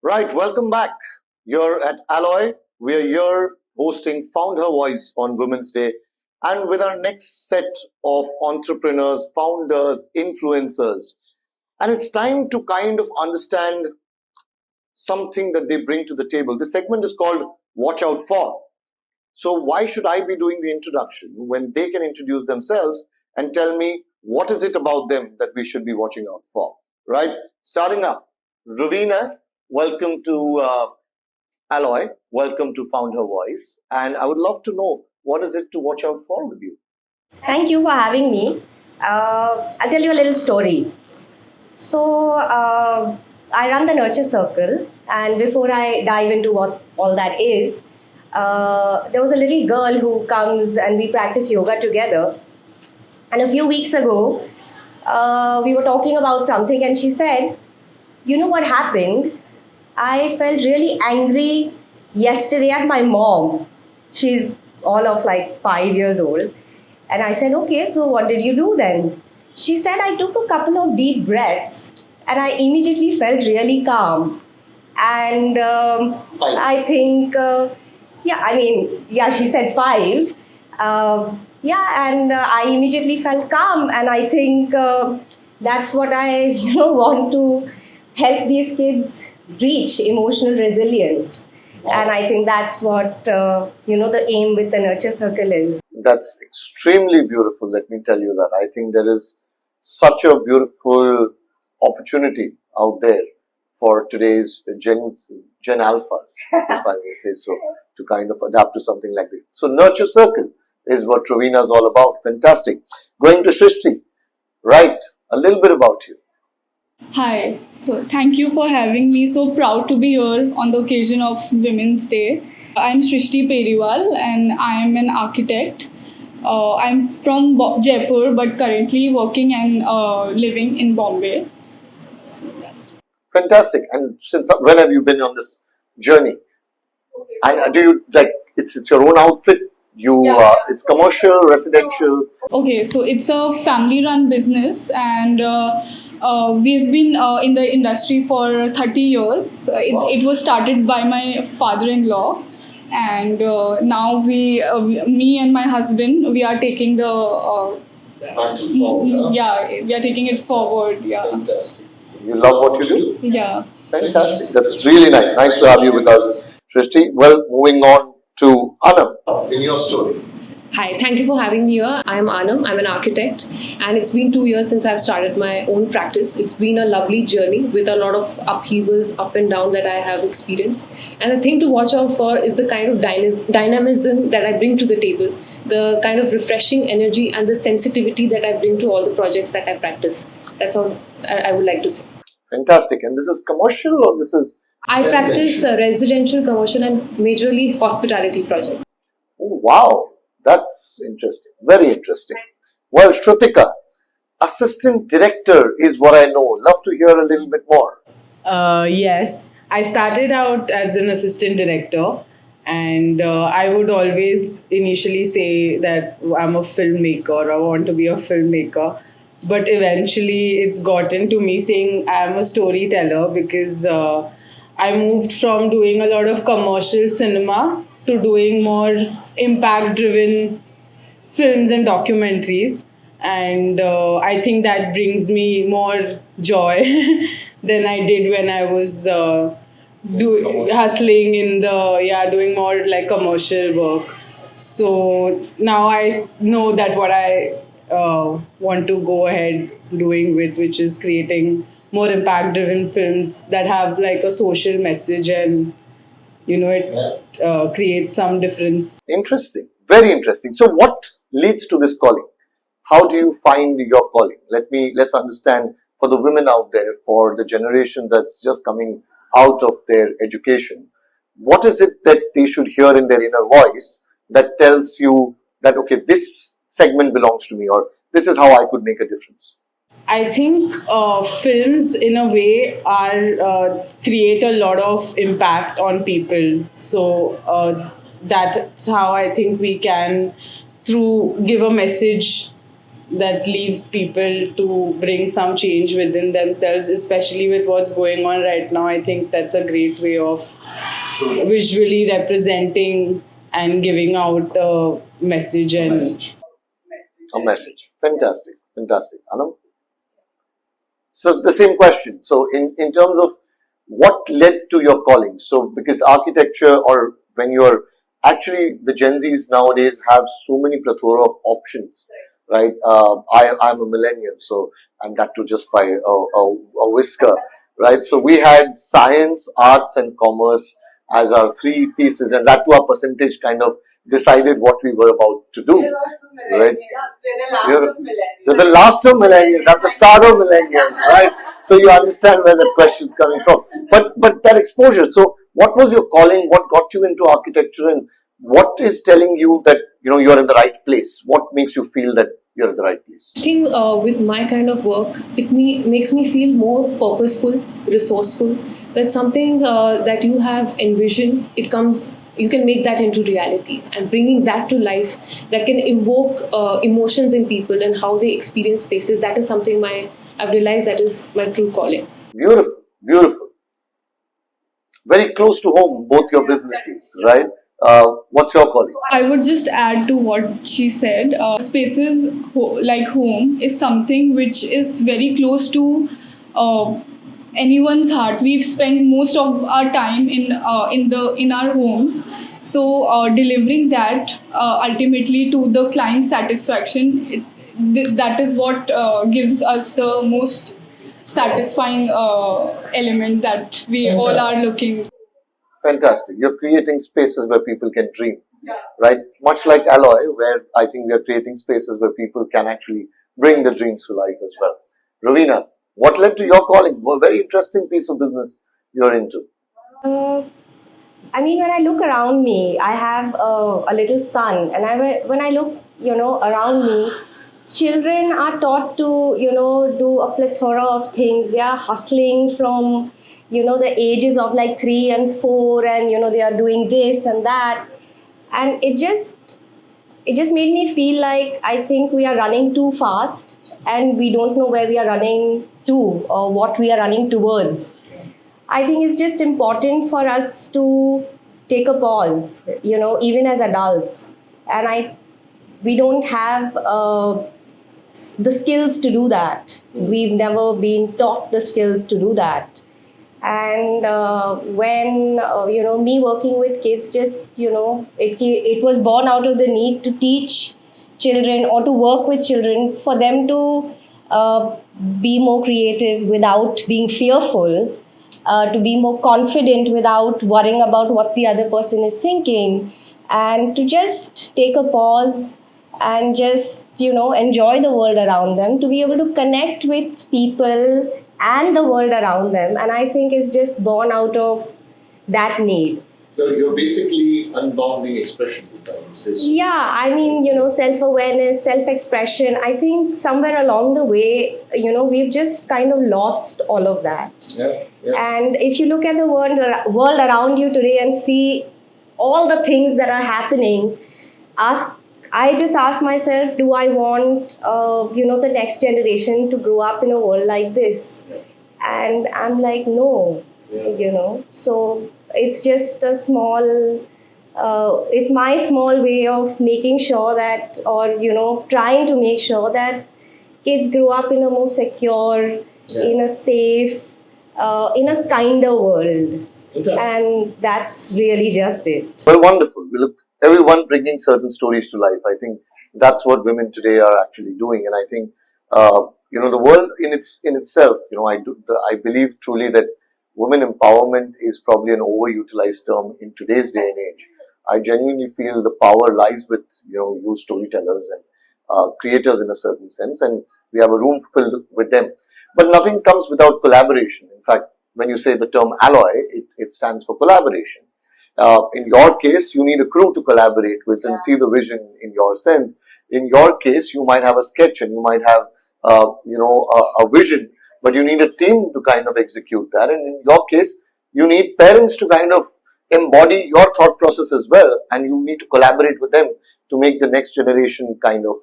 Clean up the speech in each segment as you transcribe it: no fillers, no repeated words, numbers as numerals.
Right, welcome back. You're at Alloy. We're here hosting Found Her Voice on Women's Day. And with our next set of entrepreneurs, founders, influencers. And it's time to kind of understand something that they bring to the table. This segment is called Watch Out For. So why should I be doing the introduction when they can introduce themselves and tell me what is it about them that we should be watching out for, right? Starting up, Ravina, welcome to Alloy. Welcome to Found Her Voice. And I would love to know, what is it to watch out for with you? Thank you for having me. I'll tell you a little story. So, I run the Nurture Circle, and before I dive into what all that is, there was a little girl who comes and we practice yoga together. And a few weeks ago, we were talking about something, and she said, "You know what happened? I felt really angry yesterday at my mom. She's all of like 5 years old." And I said, "Okay, so what did you do then?" She said, "I took a couple of deep breaths and I immediately felt really calm." And I think, she said five. I immediately felt calm. And I think that's what I want to help these kids reach emotional resilience. And I think that's what, the aim with the Nurture Circle is. That's extremely beautiful. Let me tell you that. I think there is such a beautiful opportunity out there for today's Gen Alphas, if I may say so, to kind of adapt to something like this. So Nurture Circle is what Ravina is all about. Fantastic. Going to Shrishti, right? A little bit about you. Hi, so thank you for having me. So proud to be here on the occasion of Women's Day. I'm Shrishti Periwal and I am an architect. I'm from Jaipur but currently working and living in Bombay. Fantastic. And since when have you been on this journey? And do you like it's your own outfit? It's commercial, residential. Okay, so it's a family-run business and we've been in the industry for 30 years. It was started by my father-in-law, and now me and my husband, we are taking the Mantle forward. we are taking it forward. Yeah. Fantastic. You love what you do? Yeah. Fantastic. That's really nice. Nice to have you with us, Shrishti. Well, moving on to Anam. In your story. Hi, thank you for having me here. I'm Anam, I'm an architect, and it's been 2 years since I've started my own practice. It's been a lovely journey with a lot of upheavals, up and down that I have experienced. And the thing to watch out for is the kind of dynamism that I bring to the table, the kind of refreshing energy and the sensitivity that I bring to all the projects that I practice. That's all I would like to say. Fantastic. And this is commercial or this is? I practice residential, commercial, and majorly hospitality projects. Oh, wow. That's interesting. Very interesting. Well, Shrutika, assistant director is what I know. Love to hear a little bit more. Yes, I started out as an assistant director, and I would always initially say that I'm a filmmaker, I want to be a filmmaker. But eventually, it's gotten to me saying I'm a storyteller because I moved from doing a lot of commercial cinema to doing more impact-driven films and documentaries. And I think that brings me more joy than I did when I was hustling in doing more like commercial work. So now I know that what I want to go ahead doing with, which is creating more impact-driven films that have like a social message and it creates some difference. Interesting. Very interesting. So what leads to this calling? How do you find your calling? Let's understand for the women out there, for the generation that's just coming out of their education. What is it that they should hear in their inner voice that tells you that, okay, this segment belongs to me, or this is how I could make a difference? I think films, in a way, create a lot of impact on people. So that's how I think we can, through give a message that leaves people to bring some change within themselves, especially with what's going on right now. I think that's a great way of visually representing and giving out a message and A message. Fantastic. Fantastic. Anam? So the same question. So in terms of what led to your calling? So because architecture, or when you're actually, the Gen Zs nowadays have so many plethora of options, right? I'm a millennial, so, and that too just by a whisker, right? So we had science, arts and commerce as our three pieces, and that to our percentage kind of decided what we were about to do, right? You're the last of millennials, at the start of millennials, right? So you understand where that question's coming from. But that exposure. So what was your calling? What got you into architecture, and what is telling you that you're in the right place? What makes you feel that you're in the right place? I think with my kind of work, makes me feel more purposeful, resourceful. That's something that you have envisioned. You can make that into reality, and bringing that to life, that can evoke emotions in people and how they experience spaces. That is something I've realized that is my true calling. Beautiful, beautiful. Very close to home, both your businesses, right? What's your calling? I would just add to what she said. Spaces like home is something which is very close to anyone's heart. We've spent most of our time in our homes, so delivering that ultimately to the client's satisfaction, that is what gives us the most satisfying element that we all are looking. Fantastic. You're creating spaces where people can dream, right? Much like Alloy, where I think we are creating spaces where people can actually bring the dreams to life as well. Ravina, what led to your calling? A very interesting piece of business you're into. Uh, I mean, when I look around me, I have a little son, and when I look, around me, children are taught to, do a plethora of things. They are hustling from, the ages of like 3 and 4, and they are doing this and that, and it just made me feel like I think we are running too fast, and we don't know where we are running to or what we are running towards. I think it's just important for us to take a pause, even as adults. And we don't have the skills to do that. We've never been taught the skills to do that. And when, me working with kids, just, it was born out of the need to teach children or to work with children for them to be more creative without being fearful, to be more confident without worrying about what the other person is thinking, and to just take a pause and just enjoy the world around them, to be able to connect with people and the world around them. And I think it's just born out of that need. You're basically unbounding expression, Yeah, I mean, self-awareness, self-expression. I think somewhere along the way, we've just kind of lost all of that. Yeah, yeah. And if you look at the world around you today and see all the things that are happening, I just ask myself, do I want, the next generation to grow up in a world like this? Yeah. And I'm like, no, So it's just a small, it's my small way of making sure that, or, trying to make sure that kids grow up in a more secure, in a safe, in a kinder world. And that's really just it. Well, wonderful. We look everyone bringing certain stories to life. I think that's what women today are actually doing, and I think the world in itself. I believe truly that women empowerment is probably an overutilized term in today's day and age. I genuinely feel the power lies with you storytellers and creators in a certain sense, and we have a room filled with them. But nothing comes without collaboration. In fact, when you say the term alloy, it stands for collaboration. In your case, you need a crew to collaborate with and see the vision in your sense. In your case, you might have a sketch and you might have, a vision, but you need a team to kind of execute that. And in your case, you need parents to kind of embody your thought process as well, and you need to collaborate with them to make the next generation kind of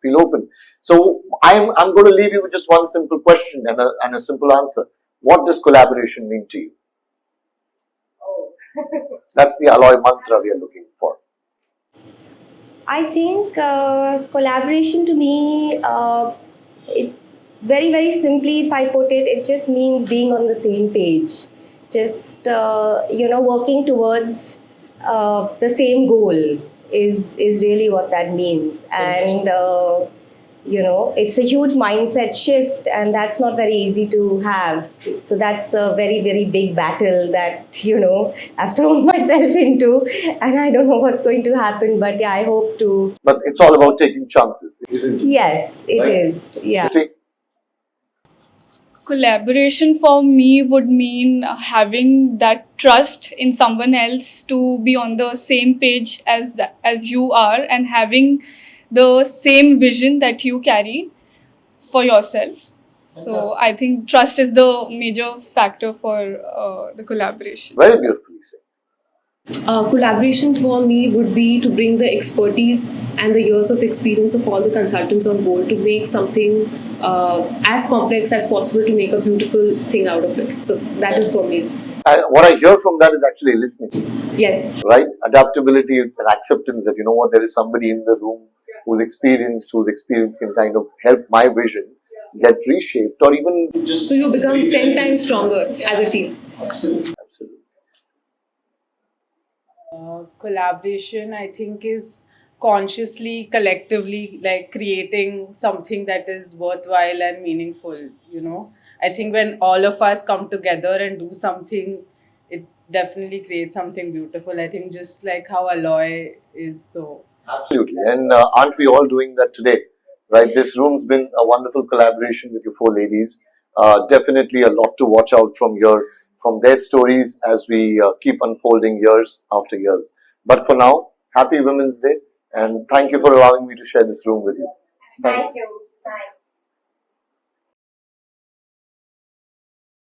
feel open. So I'm going to leave you with just one simple question and a simple answer. What does collaboration mean to you? That's the alloy mantra we are looking for. I think collaboration to me, it very very simply, if I put it, it just means being on the same page. Just working towards the same goal is really what that means, and it's a huge mindset shift, and that's not very easy to have. So that's a very very big battle that I've thrown myself into, and I don't know what's going to happen, but yeah, I hope to. But it's all about taking chances, isn't it? Yes, it Right? is. Yeah. Collaboration for me would mean having that trust in someone else to be on the same page as you are, and having the same vision that you carry for yourself. So I think trust is the major factor for the collaboration. Very beautifully said. Collaboration for me would be to bring the expertise and the years of experience of all the consultants on board to make something as complex as possible, to make a beautiful thing out of it. So that is for me. What I hear from that is actually listening. Yes. Right? Adaptability and acceptance that, there is somebody in the room whose experience can kind of help my vision get reshaped, or even just. So you become 10 times stronger as a team. Absolutely. Collaboration, I think, is consciously, collectively, like creating something that is worthwhile and meaningful. I think when all of us come together and do something, it definitely creates something beautiful. I think just like how Alloy is so. Absolutely. And aren't we all doing that today? Right? This room's been a wonderful collaboration with you four ladies. Definitely a lot to watch out from their stories as we keep unfolding years after years. But for now, happy Women's Day, and thank you for allowing me to share this room with you. Thank you. Thanks.